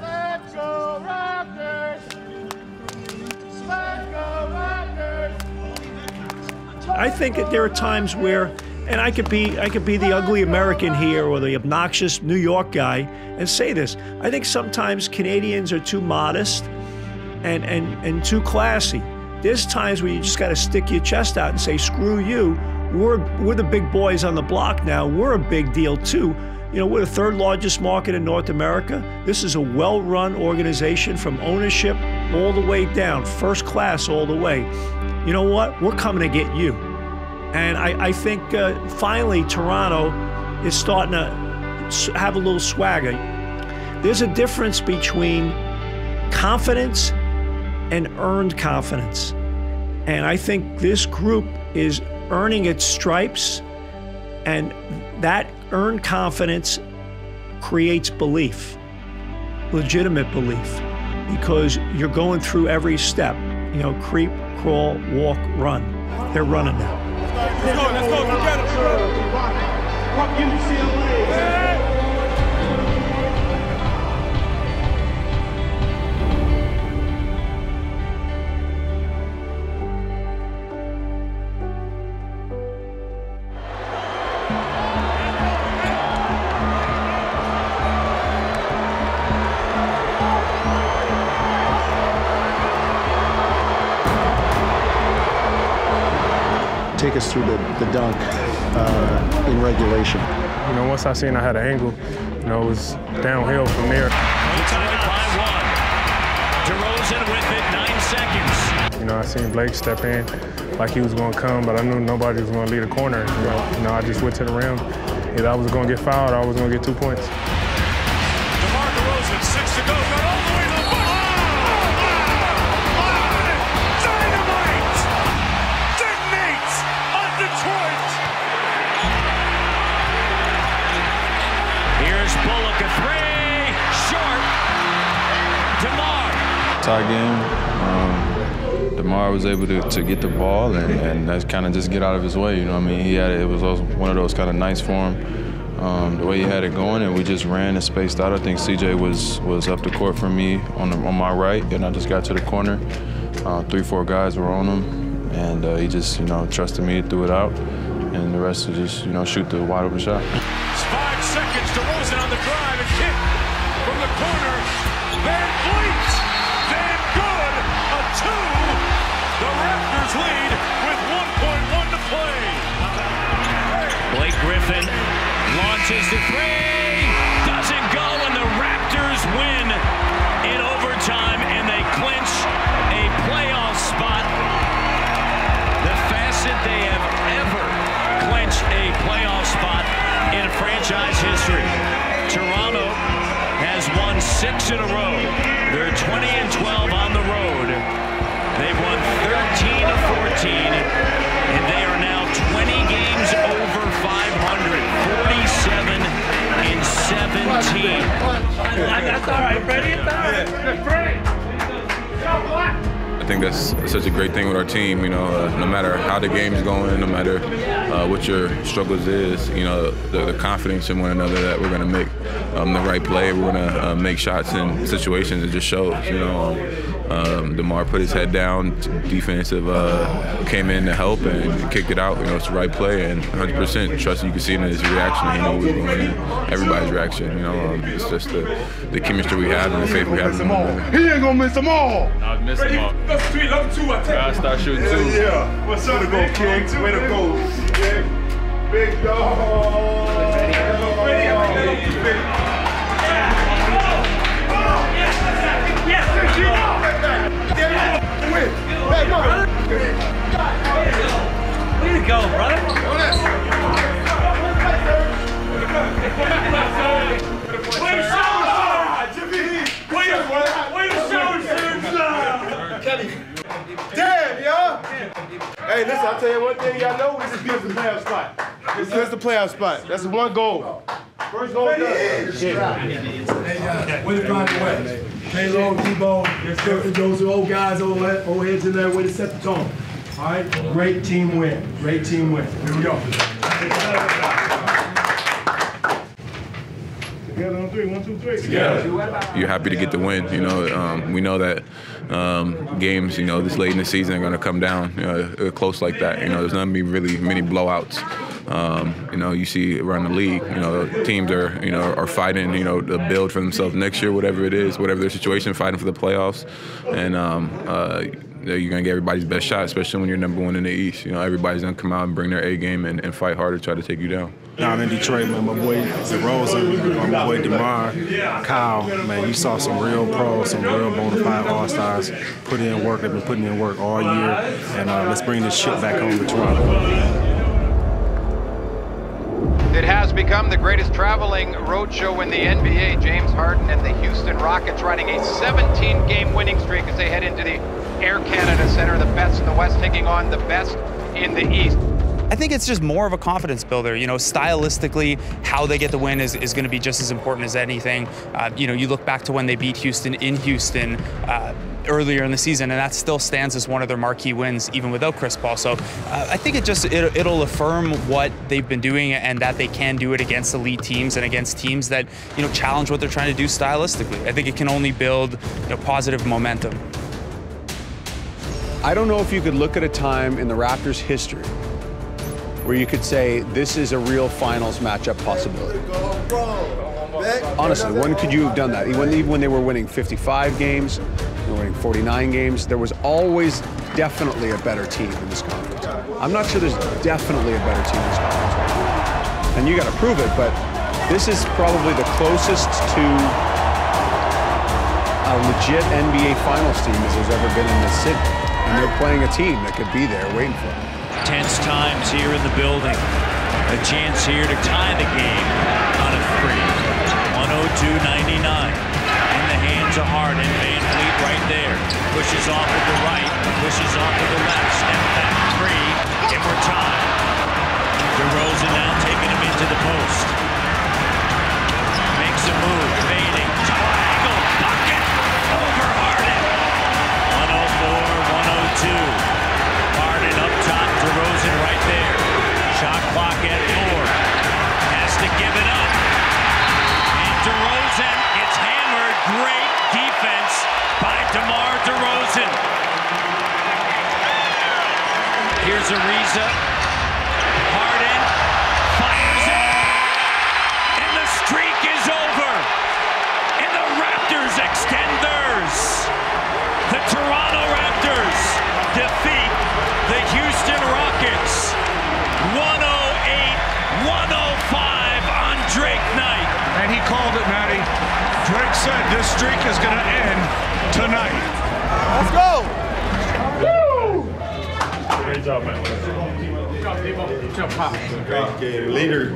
Let's go Raptors! Let's go Raptors! I think that there are times where, and I could be the ugly American here or the obnoxious New York guy and say this. I think sometimes Canadians are too modest and too classy. There's times where you just got to stick your chest out and say, screw you. We're the big boys on the block now. We're a big deal too. You know, we're the third largest market in North America. This is a well-run organization from ownership all the way down, first class all the way. You know what? We're coming to get you. And I think finally Toronto is starting to have a little swagger. There's a difference between confidence and earned confidence. And I think this group is earning its stripes, and that earned confidence creates belief, legitimate belief, because you're going through every step. You know, creep, crawl, walk, run. They're running now. Let's go, get it. Fuck UCLA. Take us through the dunk in regulation. You know, once I seen I had an angle, you know, it was downhill from there. No time by one. DeRozan with it, 9 seconds. You know, I seen Blake step in like he was going to come, but I knew nobody was going to lead a corner. You know, I just went to the rim. Either I was going to get fouled or I was going to get 2 points. DeMar DeRozan, 6 to go, got all the way to the bucket. Dynamite! Detonates on Detroit! Here's Bullock, a three, short. DeMar. Tie game. DeMar was able to get the ball and that's kind of just get out of his way. You know what I mean? It was one of those kind of nights for him. The way he had it going, and we just ran and spaced out. I think CJ was up the court for me on my right, and I just got to the corner. 3-4 guys were on him, and he just, you know, trusted me, threw it out, and the rest was just, you know, shoot the wide open shot. It's 5 seconds. DeRozan on the drive and kick from the corner. Van Vliet, then good, a 2. The Raptors lead with 1.1 to play. Blake Griffin launches the three, doesn't go, and the Raptors win in overtime, and they clinch a playoff spot. The fastest they have ever clinched a playoff spot in franchise history. Toronto has won 6 in a row. They're 20-12 on the road. They've won 13 of 14, and they are now 20 games over 500, 47 in 17. That's all right, Freddie. It's all right. I think that's such a great thing with our team. You know, no matter how the game's going, no matter what your struggles is, you know, the confidence in one another that we're going to make the right play, we're going to make shots in situations. It just shows. You know, DeMar put his head down, defensive came in to help and kicked it out. You know, it's the right play, and 100% trust. You can see it in his reaction. He knew what was going in. Everybody's reaction. You know, it's just the chemistry we have and the faith we have in them. He ain't gonna miss them all. I missed them all. That's 2, I think. I start shooting too. Yeah. What's up, Way to go, King. Way to go. Big dog. Way to go, brother. Damn, y'all. Hey, listen, I'll tell you one thing y'all know, this is the playoff spot. This is the playoff spot. That's the one goal. First goal done. Way to find the way. Play low, T-ball. Those old guys, old heads in there, way to set the tone. All right, great team win. Great team win. Here we go. Together on three. 1, 2, 3. Yeah, you're happy to get the win. You know, we know that games, you know, this late in the season are going to come down close like that. You know, there's not going to be really many blowouts. You know, you see around the league, you know, teams are, you know, are fighting, you know, to build for themselves next year, whatever it is, whatever their situation, fighting for the playoffs. And you're going to get everybody's best shot, especially when you're #1 in the East. You know, everybody's going to come out and bring their A game and fight hard to try to take you down. Down in Detroit, man, my boy DeRozan, my boy DeMar, Kyle, man, you saw some real pros, some real bona fide all-stars put in work. They've been putting in work all year, and let's bring this shit back home to Toronto. It has become the greatest traveling roadshow in the NBA. James Harden and the Houston Rockets riding a 17-game winning streak as they head into the Air Canada Centre. The best in the West taking on the best in the East. I think it's just more of a confidence builder. You know, stylistically, how they get the win is going to be just as important as anything. You know, you look back to when they beat Houston in Houston earlier in the season, and that still stands as one of their marquee wins, even without Chris Paul. So I think it'll affirm what they've been doing and that they can do it against elite teams and against teams that, you know, challenge what they're trying to do stylistically. I think it can only build, you know, positive momentum. I don't know if you could look at a time in the Raptors' history where you could say this is a real finals matchup possibility. Honestly, when could you have done that? Even when they were winning 55 games, they were winning 49 games, there was always definitely a better team in this conference. I'm not sure there's definitely a better team in this conference right now. And you got to prove it, but this is probably the closest to a legit NBA Finals team as there's ever been in this city. And they're playing a team that could be there waiting for them. Tense times here in the building. A chance here to tie the game on a free. 102-99. In the hands of Harden. Van Fleet right there. Pushes off with the right. Pushes off with the left. Step back three. And we're tied. DeRozan now taking him into the post. Makes a move. Fading. Triangle. Bucket. Over Harden. 104-102. Harden up top, DeRozan right there. Shot clock at 4. Has to give it up. And DeRozan gets hammered. Great defense by DeMar DeRozan. Here's Ariza. Harden fires it. And the streak is over. And the Raptors extend theirs. The Toronto Raptors defeat the Houston Rockets 108-105 on Drake night. And he called it, Matty. Drake said this streak is going to end tonight. Let's go! Woo! Great job, man. Good job, people. Good job, Pop. Great game. Leader.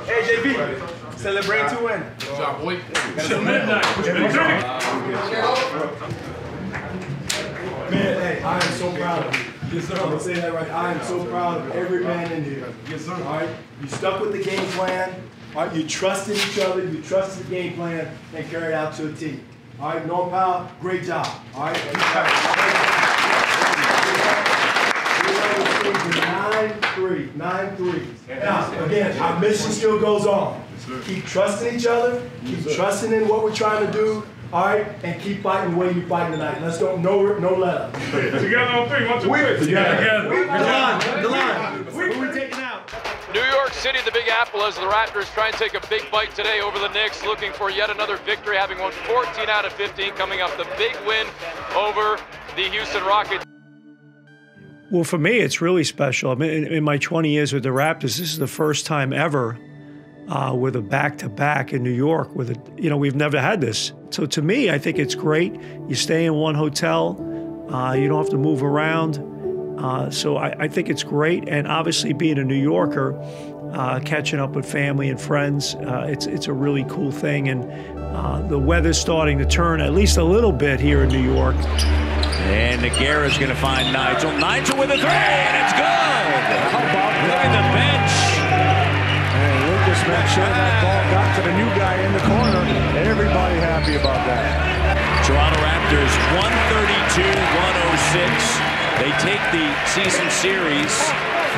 Hey, JB. Celebrate to win. Good job, boy. It's midnight. Man, hey, I am so proud of you. Yes, sir. I'm gonna say that right. I am so proud of every man in here. Yes, sir. All right, you stuck with the game plan. All right, you trusted each other. You trusted the game plan and carried it out to a T. All right, Norm Powell, great job. All right. 9 threes. Now, again, our mission still goes on. Keep trusting each other. Keep trusting in what we're trying to do. All right, and keep fighting the way you fight tonight. Let's don't no let up. Together on 3. 1, 2, 3. Together. The line. Who are we taking out? New York City, the Big Apple, as the Raptors try and take a big bite today over the Knicks, looking for yet another victory, having won 14 out of 15, coming off the big win over the Houston Rockets. Well, for me, it's really special. I mean, in my 20 years with the Raptors, this is the first time ever with a back-to-back in New York. We've never had this. So to me, I think it's great. You stay in one hotel. You don't have to move around. So I think it's great. And obviously, being a New Yorker, catching up with family and friends, it's a really cool thing. And the weather's starting to turn at least a little bit here in New York. And Nogueira's going to find Nigel. Nigel with a 3, and it's good. How about look at the bench. And Lucas made sure that ball got to the new guy in the corner. Everybody happy about that. Toronto Raptors 132-106. They take the season series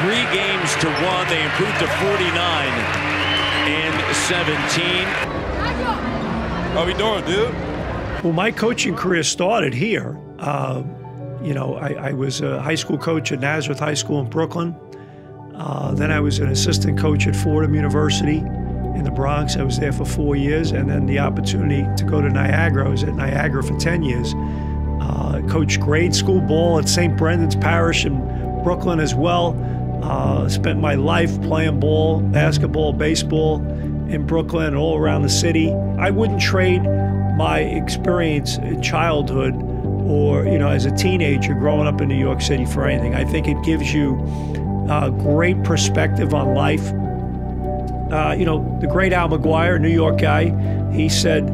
3 games to 1. They improved to 49 and 17. How we doing, dude? Well, my coaching career started here. You know, I was a high school coach at Nazareth High School in Brooklyn. Then I was an assistant coach at Fordham University in the Bronx. I was there for 4 years, and then the opportunity to go to Niagara. I was at Niagara for 10 years. Coached grade school ball at St. Brendan's Parish in Brooklyn as well. Spent my life playing ball, basketball, baseball in Brooklyn and all around the city. I wouldn't trade my experience in childhood or, you know, as a teenager growing up in New York City for anything. I think it gives you a great perspective on life. You know, the great Al McGuire, New York guy, he said,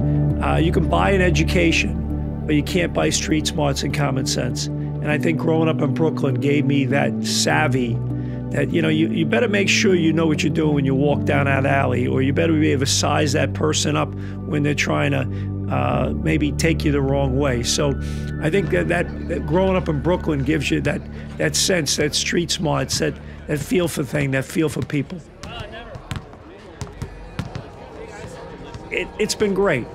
you can buy an education, but you can't buy street smarts and common sense. And I think growing up in Brooklyn gave me that savvy that, you know, you better make sure you know what you're doing when you walk down that alley, or you better be able to size that person up when they're trying to maybe take you the wrong way. So I think that growing up in Brooklyn gives you that sense, that street smarts, that feel for things, that feel for people. It's been great.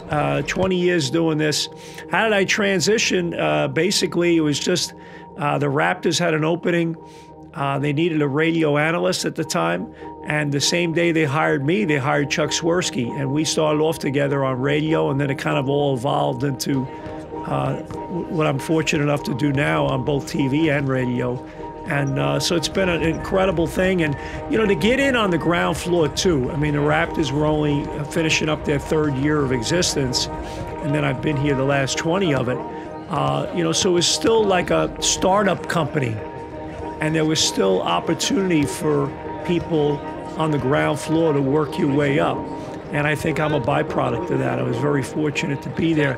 20 years doing this. How did I transition? Basically, it was just the Raptors had an opening. They needed a radio analyst at the time. And the same day they hired me, they hired Chuck Swirsky. And we started off together on radio, and then it kind of all evolved into what I'm fortunate enough to do now on both TV and radio. And so it's been an incredible thing. And, you know, to get in on the ground floor, too. I mean, the Raptors were only finishing up their 3rd year of existence. And then I've been here the last 20 of it. You know, so it was still like a startup company. And there was still opportunity for people on the ground floor to work your way up. And I think I'm a byproduct of that. I was very fortunate to be there.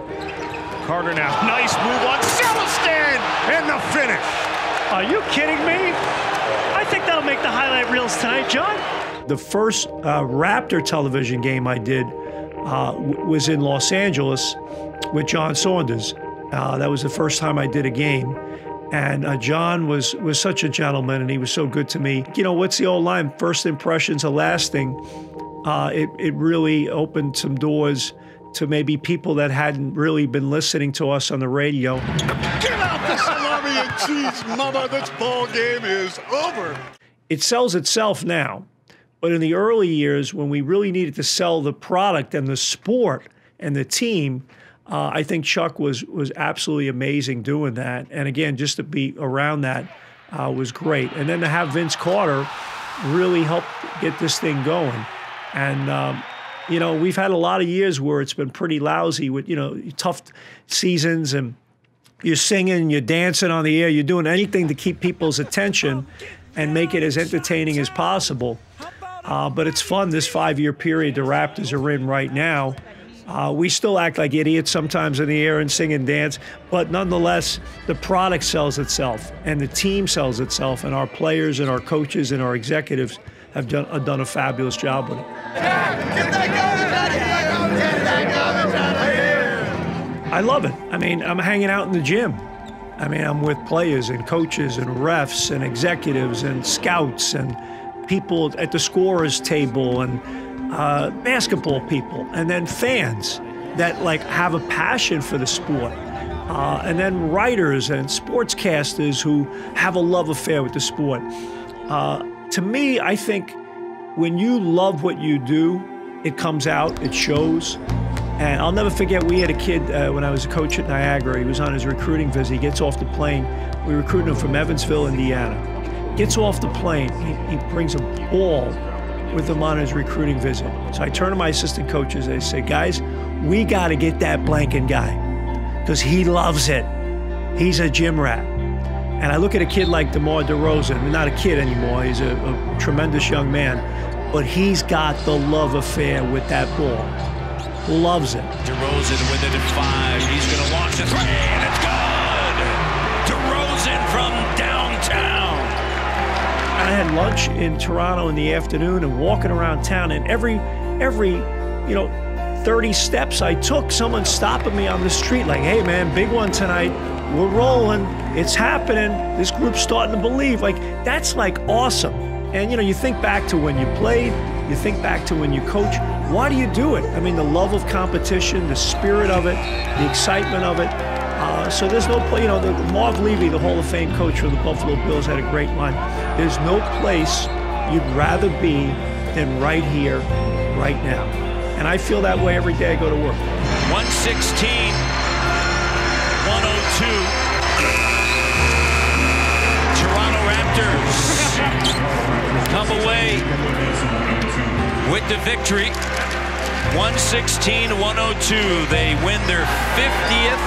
Carter now, nice move on Celestin, and the finish. Are you kidding me? I think that'll make the highlight reels tonight, John. The first Raptor television game I did was in Los Angeles with John Saunders. That was the first time I did a game. And John was such a gentleman, and he was so good to me. You know, what's the old line? First impressions are lasting. It really opened some doors to maybe people that hadn't really been listening to us on the radio. Get out the salami and cheese, mama. This ball game is over. It sells itself now. But in the early years, when we really needed to sell the product and the sport and the team, I think Chuck was absolutely amazing doing that. And again, just to be around that was great. And then to have Vince Carter really helped get this thing going. And, you know, we've had a lot of years where it's been pretty lousy with, you know, tough seasons, and you're singing, you're dancing on the air, you're doing anything to keep people's attention and make it as entertaining as possible. But it's fun, this 5-year period the Raptors are in right now. We still act like idiots sometimes in the air and sing and dance, but nonetheless, the product sells itself, and the team sells itself, and our players and our coaches and our executives have done a fabulous job with it. I love it. I mean, I'm hanging out in the gym. I mean, I'm with players and coaches and refs and executives and scouts and people at the scorer's table and basketball people, and then fans that like have a passion for the sport, and then writers and sportscasters who have a love affair with the sport. To me, I think when you love what you do, it comes out, it shows. And I'll never forget, we had a kid when I was a coach at Niagara. He was on his recruiting visit. He gets off the plane. We recruited him from Evansville, Indiana. Gets off the plane. He brings a ball with him on his recruiting visit. So I turn to my assistant coaches. I say, guys, we got to get that Blanken guy because he loves it. He's a gym rat. And I look at a kid like DeMar DeRozan, not a kid anymore. He's a tremendous young man, but he's got the love affair with that ball. Loves it. DeRozan with it at 5. He's going to launch the 3, and it's good. DeRozan from downtown. I had lunch in Toronto in the afternoon and walking around town, and every 30 steps I took, someone stopping me on the street like, hey man, big one tonight. we're rolling, it's happening, this group's starting to believe. Like, that's like awesome. And you think back to when you played, you think back to when you coach. Why do you do it? I mean, the love of competition, the spirit of it, the excitement of it. So there's no place, the Marv Levy, the Hall of Fame coach for the Buffalo Bills, had a great line. There's no place you'd rather be than right here, right now. And I feel that way every day I go to work. 116, 102. Toronto Raptors come away with the victory. 116-102. They win their 50th